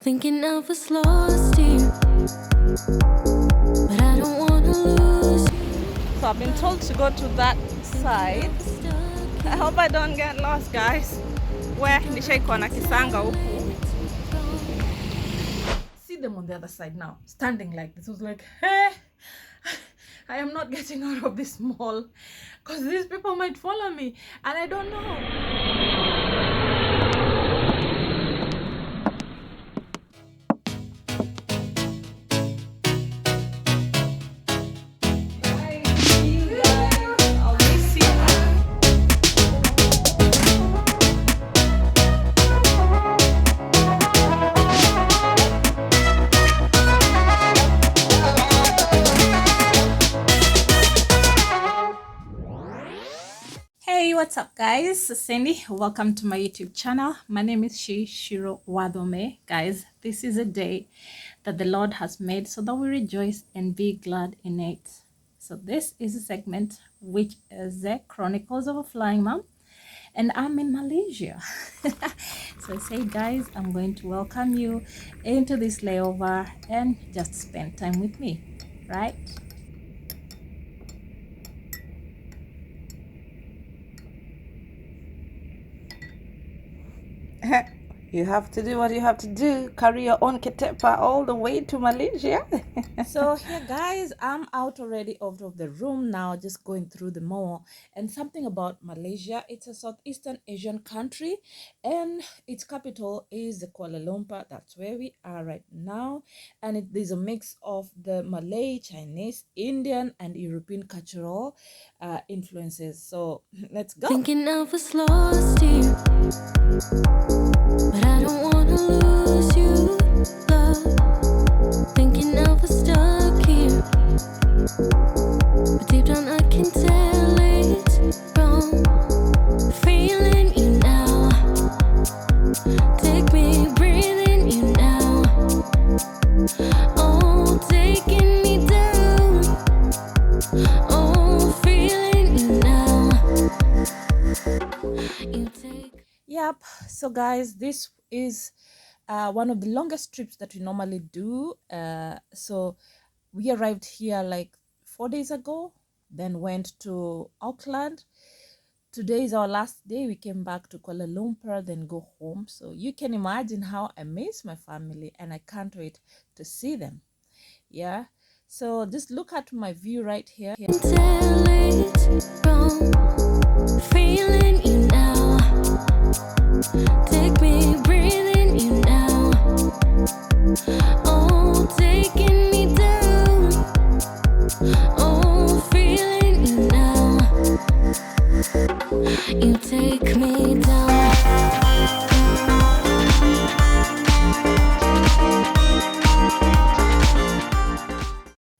Thinking I was lost here, but I don't wanna lose you. So I've been told to go to that side. I hope I don't get lost, guys. Where nishaikuwa na kisanga huku. See them on the other side now, standing like this. I was like, hey, I am not getting out of this mall because these people might follow me and I don't know. Hey, what's up guys? Sandy, welcome to my YouTube channel. My name is Shiro Wadome. Guys, this is a day that the Lord has made so that we rejoice and be glad in it. So this is a segment which is the Chronicles of a Flying Mom, and I'm in Malaysia. So I say, guys, I'm going to welcome you into this layover and just spend time with me, right? You have to do what you have to do. Carry your own ketepa all the way to Malaysia. So here, guys, I'm out already out of the room now, just going through the mall. And something about Malaysia, it's a Southeastern Asian country and its capital is the Kuala Lumpur. That's where we are right now. And there's a mix of the Malay, Chinese, Indian and European cultural influences. So let's go. Thinking I was lost here, but I don't wanna lose you, love. Thinking I was stuck here, but deep down I can tell it's wrong. Feeling you now, take me breathing you now. Oh, taking me down. Oh, feeling you now. You take. Yep. So guys, this is one of the longest trips that we normally do. So we arrived here like 4 days ago, then went to Auckland. Today is our last day. We came back to Kuala Lumpur, then go home. So you can imagine how I miss my family and I can't wait to see them. Yeah. So just look at my view right here. Tell it's wrong. Feeling you now. Take me breathing you now. Oh, taking me down. Oh, feeling you now. You take me down.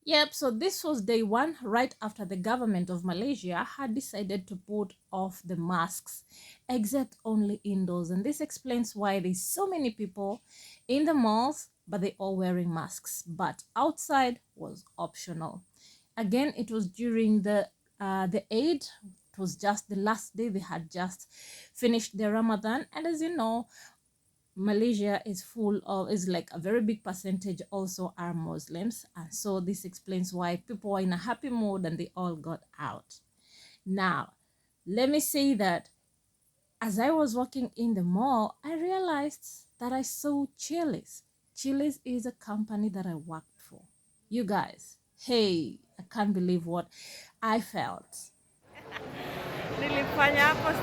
Yep, so this was day one, right after the government of Malaysia had decided to put off the masks, except only indoors. And this explains why there's so many people in the malls, but they all wearing masks. But outside was optional. Again, it was during the Eid. It was just the last day. They had just finished their Ramadan. And as you know, Malaysia is like a very big percentage also are Muslims, and so this explains why people are in a happy mood and they all got out. Now, let me say that as I was walking in the mall, I realized that I saw Chili's. Chili's is a company that I worked for. You guys, hey, I can't believe what I felt. Nilifanya hapo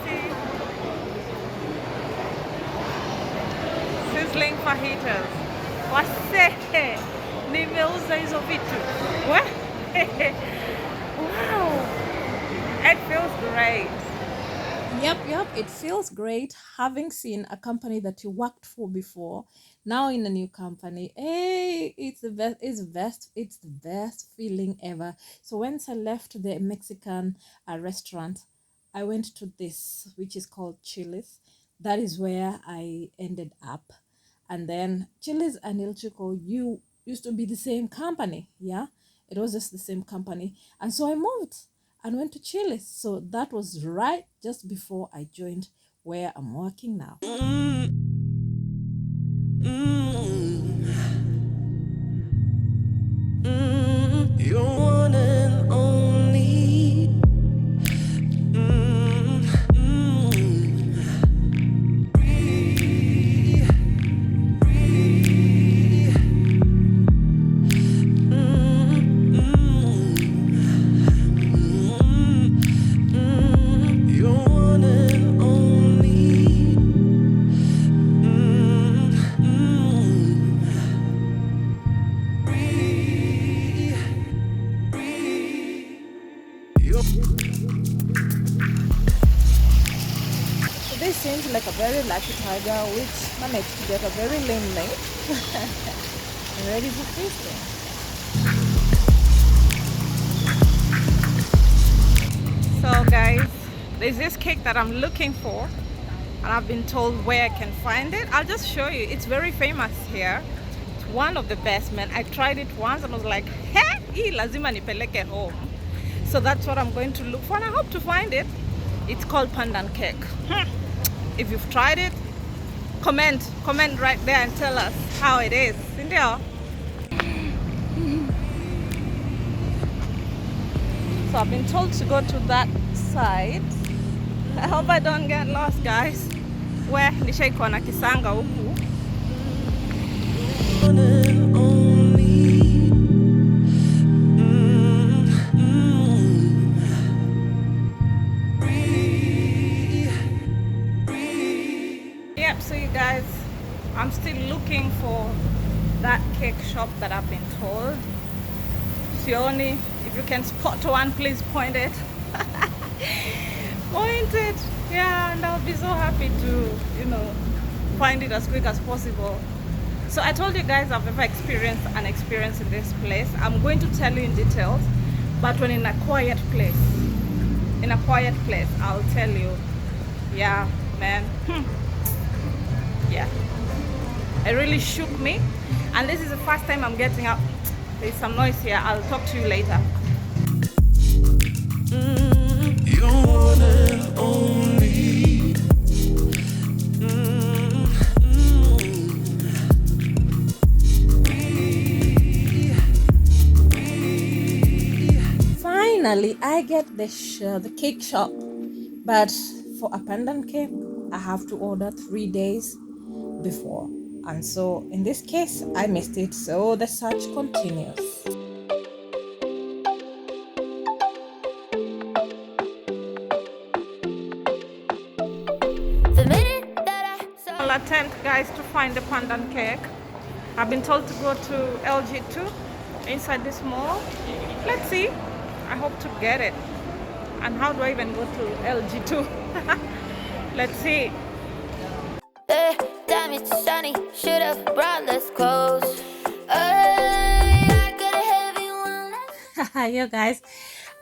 sizzling fajitas. Wase, nimeuza hizo vitu. What? Wow. It feels great. Yep, it feels great having seen a company that you worked for before, now in a new company. Hey, it's the best feeling ever. So once I left the Mexican restaurant, I went to this, which is called Chili's. That is where I ended up. And then Chili's and El Chico, you used to be the same company. Yeah, it was just the same company. And so I moved and went to Chili's. So that was right just before I joined where I'm working now. looking like a very lucky tiger which managed to get a very lame mate. I'm ready for feasting. So guys, there's this cake that I'm looking for and I've been told where I can find it. I'll just show you. It's very famous here. It's one of the best, man. I tried it once and I was like, hey, hii lazima nipeleke home. So that's what I'm going to look for and I hope to find it. It's called pandan cake. If you've tried it, comment right there and tell us how it is. India. So I've been told to go to that side. I hope I don't get lost, guys. Where nishaikuwa na kisanga huku. Yep, so you guys, I'm still looking for that cake shop that I've been told. Sioni, if you can spot one, please point it. Point it. Yeah, and I'll be so happy to, find it as quick as possible. So I told you guys I've never experienced an experience in this place. I'm going to tell you in details, but when in a quiet place, I'll tell you. Yeah, man. Yeah, it really shook me, and this is the first time I'm getting up. There's some noise here. I'll talk to you later. You're one and only. Finally, I get the cake shop, but for a pandan cake, I have to order 3 days before, and so in this case I missed it, so the search continues. I'll attempt, guys, to find the pandan cake. I've been told to go to LG2 inside this mall. Let's see. I hope to get it. And how do I even go to LG2? Let's see. Damn, it's sunny. Should have brought less clothes. You guys,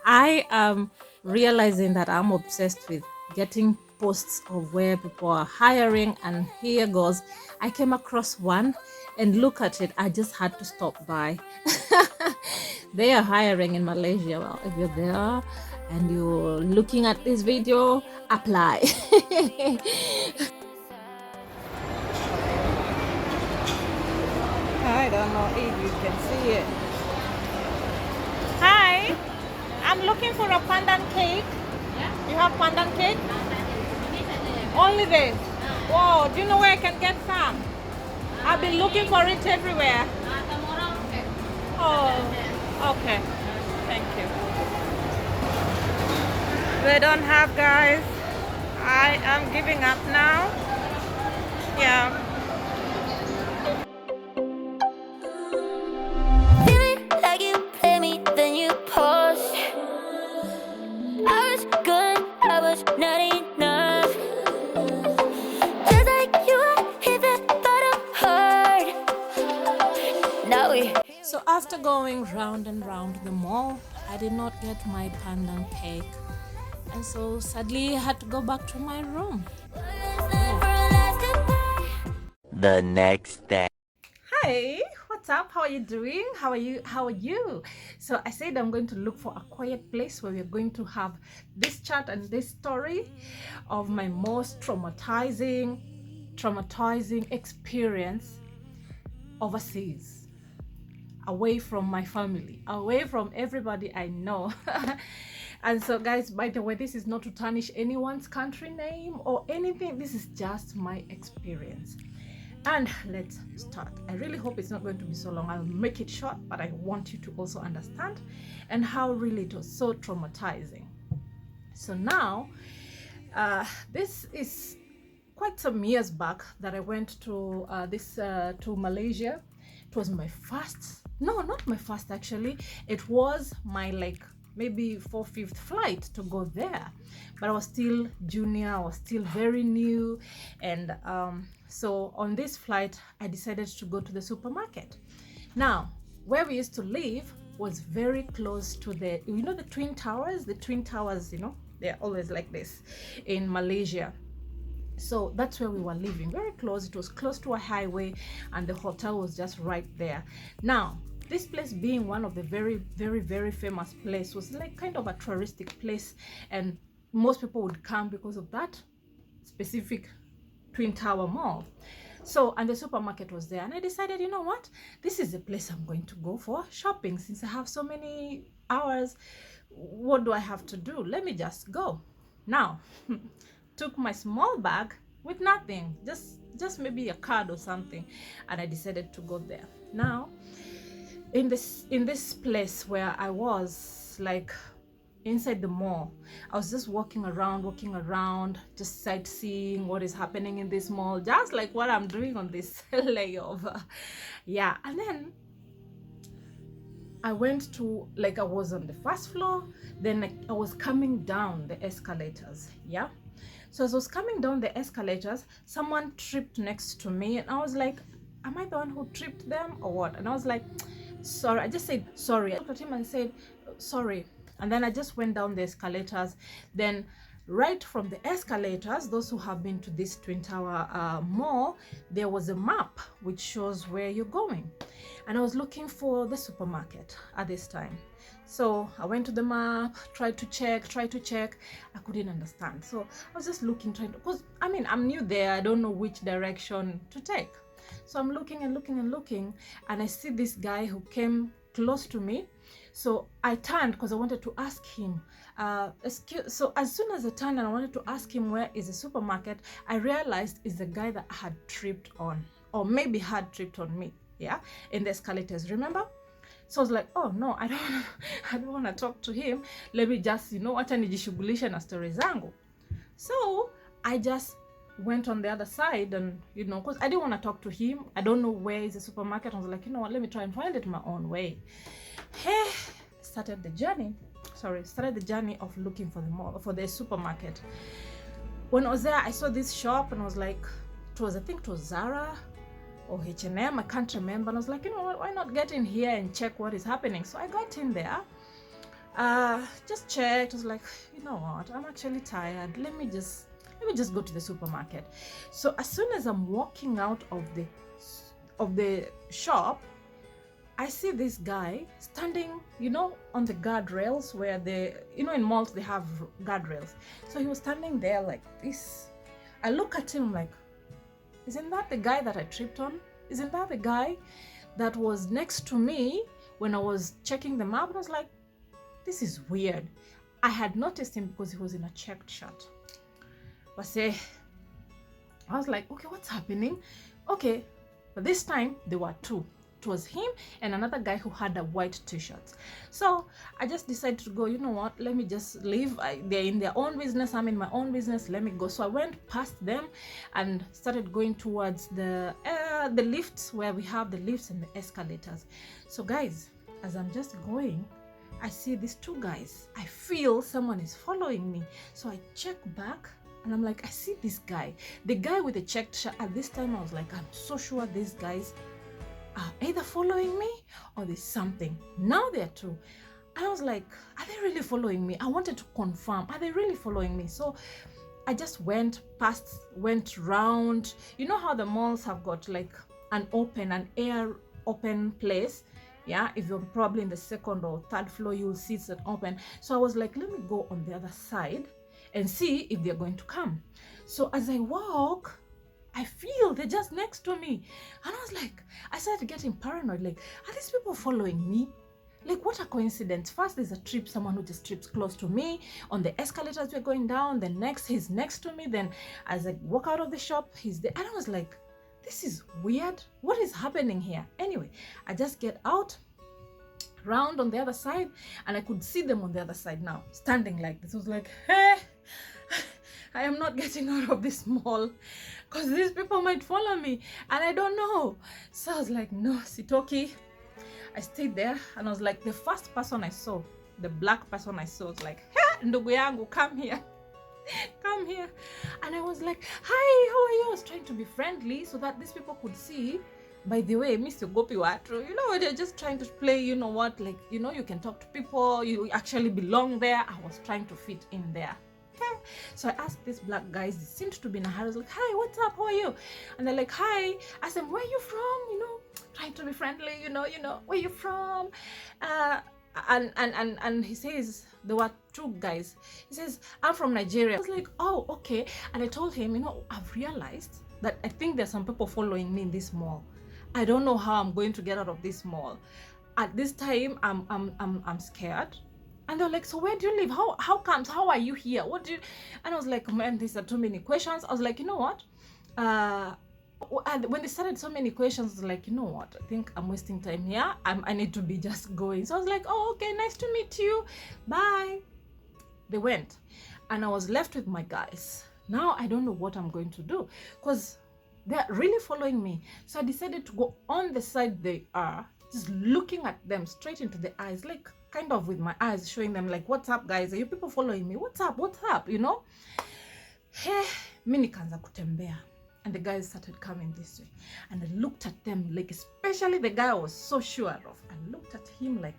I am realizing that I'm obsessed with getting posts of where people are hiring, and here goes. I came across one and look at it. I just had to stop by. They are hiring in Malaysia. Well, if you're there and you're looking at this video, apply. I don't know if you can see it. Hi, I'm looking for a pandan cake. Yeah? You have pandan cake? Only this? Wow, do you know where I can get some? I've been looking for it everywhere. Oh, okay. Thank you. They don't have, guys. I am giving up now. Yeah. Feeling like you play me, then you pause. I was good, I was not enough. Just like you, I hit the bottom hard. Now we. So after going round and round the mall, I did not get my pandan cake. And so sadly I had to go back to my room. The next day. Hey, what's up? How are you doing? How are you? So I said I'm going to look for a quiet place where we're going to have this chat and this story of my most traumatizing experience overseas, away from my family, away from everybody I know. And so, guys, by the way, this is not to tarnish anyone's country name or anything. This is just my experience. And let's start. I really hope it's not going to be so long. I'll make it short, but I want you to also understand and how really it was so traumatizing. So now, this is quite some years back that I went to to Malaysia. It was my first, no, not my first actually. It was my maybe 4/5 flight to go there, but I was still junior, I was still very new. And so on this flight I decided to go to the supermarket. Now where we used to live was very close to the, you know, the twin towers. The twin towers, you know, they're always like this in Malaysia. So that's where we were living, very close. It was close to a highway and the hotel was just right there. Now this place, being one of the very famous place, was like kind of a touristic place, and most people would come because of that specific twin tower mall. So, and the supermarket was there, and I decided, you know what, this is the place I'm going to go for shopping. Since I have so many hours, what do I have to do? Let me just go. Now took my small bag with nothing, just maybe a card or something, and I decided to go there. Now in this place where I was, like inside the mall, I was just walking around, just sightseeing what is happening in this mall, just like what I'm doing on this layover. Yeah. And then I went to, like, I was on the first floor, then I was coming down the escalators. Yeah. So as I was coming down the escalators, someone tripped next to me, and I was like, am I the one who tripped them or what? And I was like, sorry. I just said sorry. I looked at him and said sorry, and then I just went down the escalators. Then right from the escalators, those who have been to this twin tower mall, there was a map which shows where you're going, and I was looking for the supermarket at this time. So I went to the map, tried to check. I couldn't understand. So I was just looking, because I mean, I'm new there, I don't know which direction to take. So I'm looking, and I see this guy who came close to me. So I turned because I wanted to ask him. So as soon as I turned and I wanted to ask him where is the supermarket, I realized it's the guy that I had tripped on, or maybe had tripped on me, yeah, in the escalators, remember? So I was like, oh no, I don't want to talk to him. Let me just, you know, acha nijishughulishe na story zangu. So I just went on the other side, and you know, because I didn't want to talk to him. I don't know where is the supermarket. I was like, you know what, let me try and find it my own way. Hey, started the journey of looking for the mall, for the supermarket. When I was there, I saw this shop, and I was like, I think it was Zara or H&M, I can't remember. And I was like, you know what, why not get in here and check what is happening? So I got in there, just checked. I was like, you know what, I'm actually tired. Let me just go to the supermarket. So as soon as I'm walking out of the shop, I see this guy standing, you know, on the guardrails where in malls they have guardrails. So he was standing there like this. I look at him like, isn't that the guy that I tripped on? Isn't that the guy that was next to me when I was checking the map? And I was like, this is weird. I had noticed him because he was in a checked shirt. But I was like, okay, what's happening? Okay, but this time there were two. It was him and another guy who had a white t-shirt. So I just decided to go, you know what, let me just leave. They're in their own business, I'm in my own business, let me go. So I went past them and started going towards the lifts, where we have the lifts and the escalators. So guys, as I'm just going, I see these two guys. I feel someone is following me. So I check back, and I'm like, I see this guy, the guy with the checked shirt. At this time I was like, I'm so sure these guys are either following me or there's something. Now they're two. I was like, are they really following me? I wanted to confirm, are they really following me? So I just went round. You know how the malls have got like an air open place? Yeah, if you're probably in the second or third floor, you'll see it's open. So I was like, let me go on the other side and see if they're going to come. So as I walk, I feel they're just next to me. And I was like, I started getting paranoid. Like, are these people following me? Like, what a coincidence. First, there's a trip, someone who just trips close to me. On the escalators, we're going down. Then next, he's next to me. Then as I walk out of the shop, he's there. And I was like, this is weird. What is happening here? Anyway, I just get out, round on the other side, and I could see them on the other side now, standing like this. I was like, hey, I am not getting out of this mall because these people might follow me and I don't know. So I was like, no, Sitoki. I stayed there, and I was like, the first person I saw the black person I saw was like, hey, ndugu yangu, come here. Come here. And I was like, hi, how are you? I was trying to be friendly so that these people could see, by the way, Mr. Gopi Watu, you know, they're just trying to play, you know what, like, you know, you can talk to people, you actually belong there. I was trying to fit in there. Okay. So I asked these black guys, they seemed to be in a hurry. I was like, hi, what's up? How are you? And they're like, hi. I said, where are you from? You know, trying to be friendly, you know, where you from? And he says, there were two guys. He says, I'm from Nigeria. I was like, oh, okay. And I told him, you know, I've realized that I think there's some people following me in this mall. I don't know how I'm going to get out of this mall. At this time, I'm scared. And they're like, so where do you live? How comes? How are you here? What do you? And I was like, man, these are too many questions. I was like, you know what? And when they started so many questions, I was like, you know what? I think I'm wasting time here. I need to be just going. So I was like, oh, okay, nice to meet you. Bye. They went. And I was left with my guys. Now I don't know what I'm going to do because they're really following me. So I decided to go on the side they are, just looking at them straight into the eyes, like kind of with my eyes, showing them like, what's up, guys? Are you people following me? What's up? What's up? You know? Hey, mimi nikaanza kutembea. And the guys started coming this way. And I looked at them, like, especially the guy I was so sure of. I looked at him like,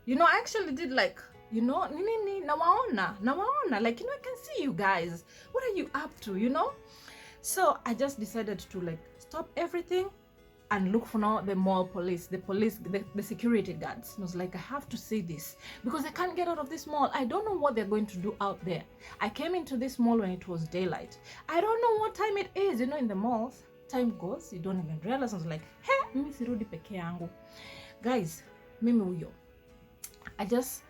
you know, I actually did like, you know, nini, nawaona, like, you know, I can see you guys. What are you up to, you know? So I just decided to like stop everything and look for now the mall police, the security guards. And I was like, I have to say this because I can't get out of this mall. I don't know what they're going to do out there. I came into this mall when it was daylight. I don't know what time it is. You know, in the malls, time goes, you don't even realize. I was like, hey, mimi sirudi peke yangu. Guys, mimi huyo. I just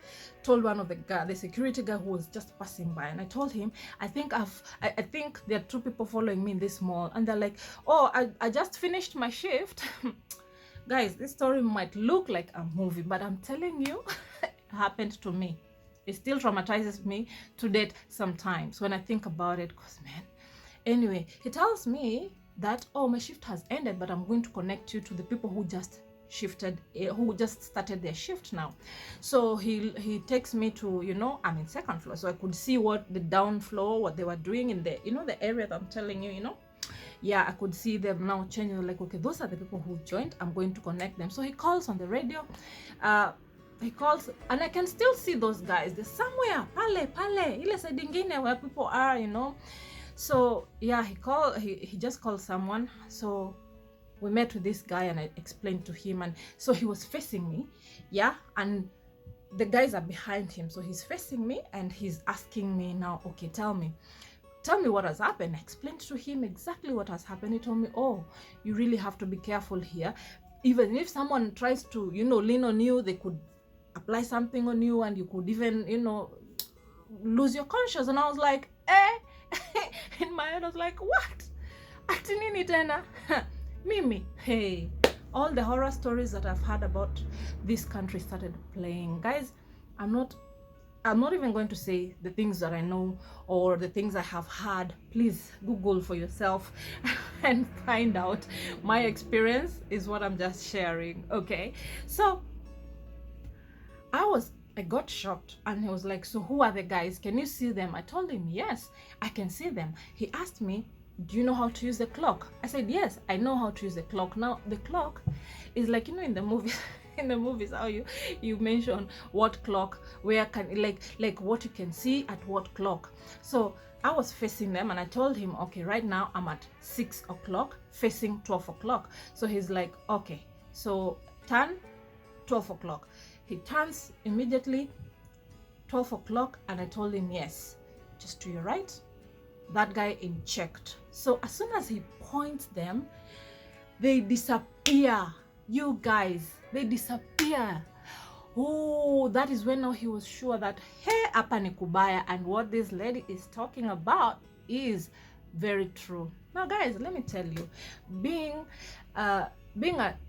told one of the security guy who was just passing by, and I told him, I think there are two people following me in this mall. And they're like, oh, I just finished my shift. Guys, this story might look like a movie, but I'm telling you, it happened to me. It still traumatizes me to date sometimes when I think about it, because man. Anyway, he tells me that, oh, my shift has ended, but I'm going to connect you to the people who just started their shift now. So he takes me to, you know, I'm in second floor, so I could see what the down floor, what they were doing in the, you know, the area that I'm telling you, you know. Yeah, I could see them now changing. Like, okay, those are the people who joined. I'm going to connect them. So he calls on the radio. He calls, and I can still see those guys. They're somewhere pale ile side ingine where people are, you know. So yeah, he just called someone. So we met with this guy and I explained to him, and so he was facing me, yeah, and the guys are behind him. So he's facing me and he's asking me now, okay, tell me what has happened. I explained to him exactly what has happened. He told me, oh, you really have to be careful here. Even if someone tries to, you know, lean on you, they could apply something on you and you could even, you know, lose your conscience. And I was like, in my head I was like, what? Ati nini tena? Mimi, hey, all the horror stories that I've heard about this country started playing. Guys, I'm not even going to say the things that I know or the things I have heard. Please Google for yourself and find out. My experience is what I'm just sharing, okay? So I got shocked, and he was like, so who are the guys? Can you see them? I told him, yes, I can see them. He asked me, do you know how to use the clock? I said, yes, I know how to use the clock. Now the clock is like, you know, in the movies how you mention what clock, where can, like what you can see at what clock. So I was facing them and I told him, okay, right now I'm at 6 o'clock facing 12 o'clock. So he's like, okay, so turn 12 o'clock. He turns immediately 12 o'clock, and I told him, yes, just to your right. That guy in checked. So as soon as he points them, they disappear. You guys, they disappear. Oh, that is when now he was sure that, hey, hapa ni kubaya, and what this lady is talking about is very true. Now guys, let me tell you, being a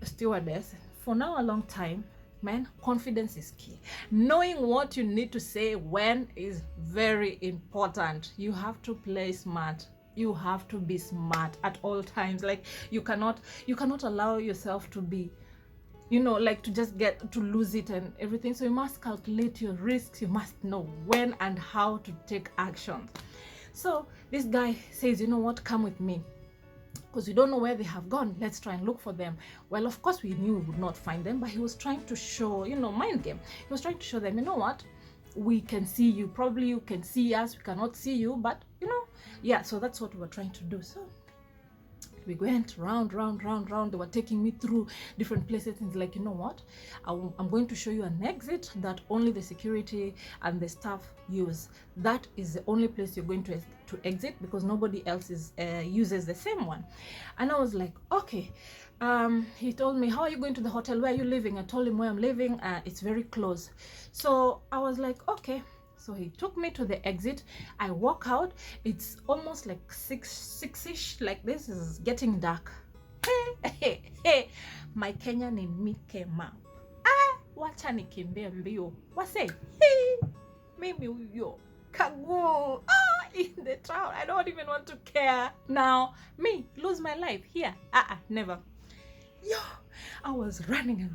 stewardess for now a long time, man, confidence is key. Knowing what you need to say when is very important. You have to play smart. You have to be smart at all times. Like, you cannot allow yourself to be you know, like to just get to lose it and everything. So you must calculate your risks. You must know when and how to take action. So this guy says, you know what, come with me, because we don't know where they have gone. Let's try and look for them. Well, of course we knew we would not find them, but he was trying to show, you know, mind game. He was trying to show them, you know what, we can see you, probably you can see us, we cannot see you, but you know, yeah. So that's what we were trying to do. So we went round. They were taking me through different places, and like, you know what, I'm going to show you an exit that only the security and the staff use. That is the only place you're going to exit, because nobody else uses the same one. And I was like, okay. He told me, how are you going to the hotel? Where are you living? I told him where I'm living. It's very close. So I was like, okay. So he took me to the exit. I walk out. It's almost like six-ish, like this is getting dark. Hey, my Kenyan in me came up. Wacha nikimbie mbio. Wase, hey, mimi huyo kago. In the town. I don't even want to care. Now, me, lose my life here. Never. Yo, I was running.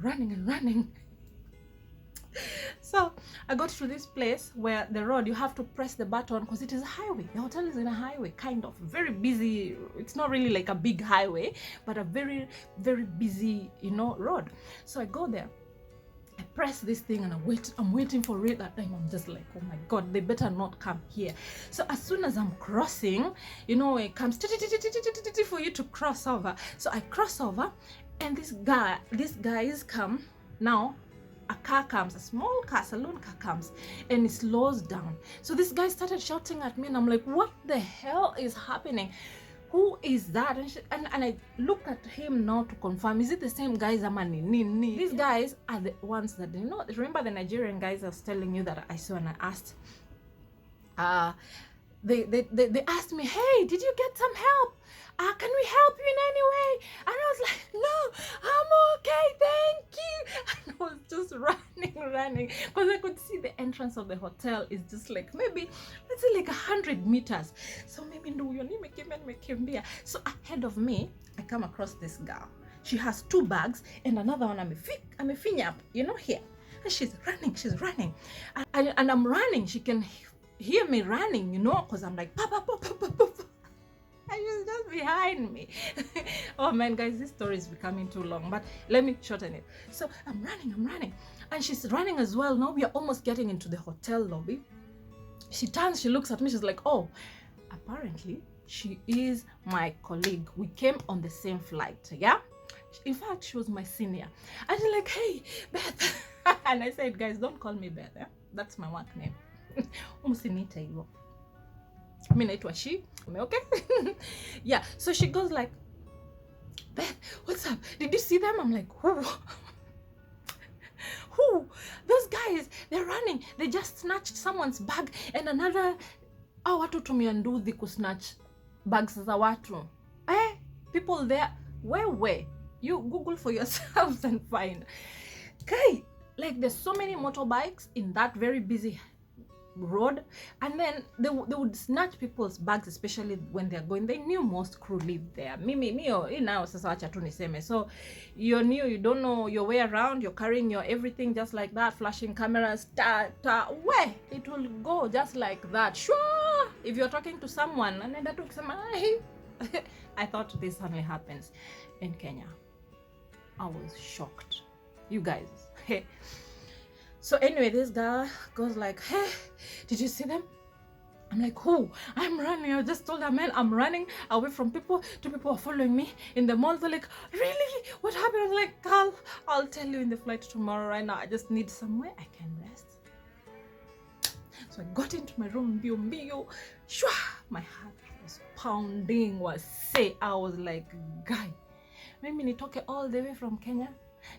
So I got to this place where the road, you have to press the button because it is a highway. The hotel is in a highway, kind of very busy. It's not really like a big highway, but a very, very busy, you know, road. So I go there. I press this thing and I'm waiting for it. That time I'm just like, oh my God, they better not come here. So as soon as I'm crossing, you know, it comes for you to cross over. So I cross over, and these guys come. Now a car comes, a small car, saloon car comes, and it slows down. So this guy started shouting at me, and I'm like, what the hell is happening? Who is that? And I look at him now to confirm, is it the same guys? These guys are the ones that, you know, remember the Nigerian guys I was telling you that I saw, and I asked, they asked me, hey, did you get some help? Can we help you in any way? And I was like, no, I'm okay, thank you. And I was just running, because I could see the entrance of the hotel is just like, maybe, let's say like 100 meters. So maybe so ahead of me, I come across this girl. She has 2 bags and another one amefinya, you know, here. And she's running. And I'm running. She can hear me running, you know, because I'm like, papa. And she's just behind me. Oh man, guys, this story is becoming too long, but let me shorten it. So I'm running, and she's running as well. Now we are almost getting into the hotel lobby. She turns, she looks at me, she's like, oh, apparently she is my colleague. We came on the same flight, yeah? In fact, she was my senior. And she's like, hey, Beth. And I said, guys, don't call me Beth, eh? That's my work name. Umsinita hivyo. Mimi naitwa she, okay? Yeah, so she goes like, Beth, what's up? Did you see them? I'm like, who? Those guys, they're running. They just snatched someone's bag, and another, watu tumianduthi kusnatch bags za watu. People there, where? You Google for yourselves and find. Okay, like there's so many motorbikes in that very busy road, and then they would snatch people's bags, especially when they're going. They knew most crew live there. Now sasa wacha tu niseme. So you're new, you don't know your way around, you're carrying your everything just like that, flashing cameras, where it will go just like that. Sure, if you're talking to someone and then that took some, I thought this only happens in Kenya. I was shocked, you guys. So anyway, this guy goes like, hey, did you see them? I'm like, who? I'm running. I just told her, man, I'm running away from people. 2 people are following me in the mall. They're like, really? What happened? I was like, Carl, I'll tell you in the flight tomorrow. Right now, I just need somewhere I can rest. So I got into my room, mbio. Shwa! My heart was pounding. I was like, guy, mimi nitoke all the way from Kenya,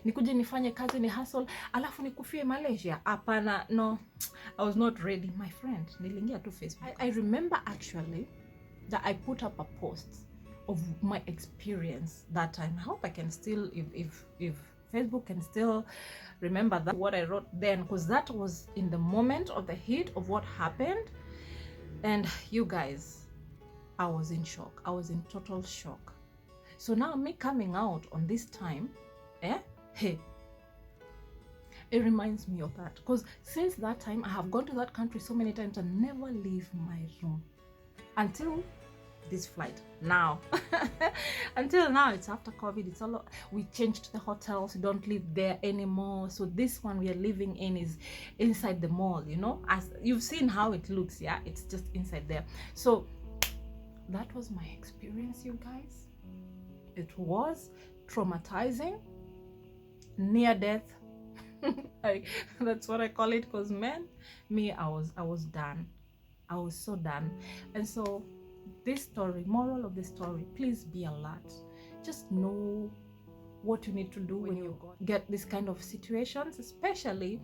nikuje nifanye kazi, ni hustle, alafu nikufie Malaysia? Hapana, no, I was not ready, my friend. Nilingia to Facebook. I remember actually that I put up a post of my experience that time. I hope I can still, if Facebook can still remember that, what I wrote then, because that was in the moment of the heat of what happened. And you guys, I was in shock. I was in total shock. So now me coming out on this time, hey, it reminds me of that, because since that time I have gone to that country so many times and never leave my room until this flight now. Until now, it's after COVID, it's all, we changed the hotels, we don't live there anymore. So this one we are living in is inside the mall, you know, as you've seen how it looks. Yeah, it's just inside there. So that was my experience, you guys. It was traumatizing, near death. That's what I call it, because man, me, I was done. I was so done. And so this story, moral of the story, please be alert. Just know what you need to do when you get this kind of situations, especially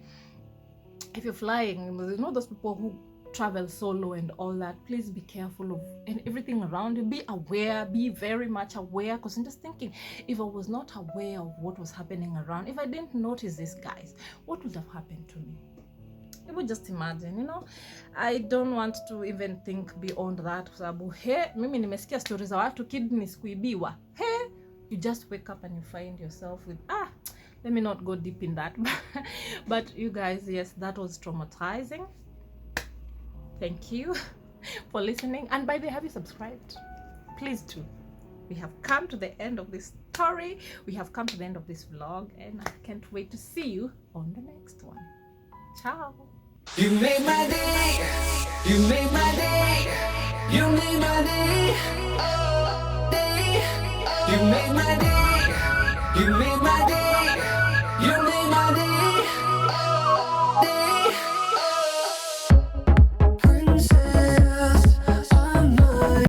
if you're flying. You know, those people who travel solo and all that. Please be careful of and everything around you. Be aware, be very much aware, because I'm just thinking, if I was not aware of what was happening around, if I didn't notice these guys, what would have happened to me? You would just imagine, you know. I don't want to even think beyond that, kwa sababu mimi nimesikia stories za watu kidneys kuibiwa. You just wake up and you find yourself with let me not go deep in that. But you guys, yes, that was traumatizing. Thank you for listening. And by the way, have you subscribed? Please do. We have come to the end of this story. We have come to the end of this vlog, and I can't wait to see you on the next one. Ciao. You made my day. You made my day. You made my day. Oh, day. You made my day. You made my day. You made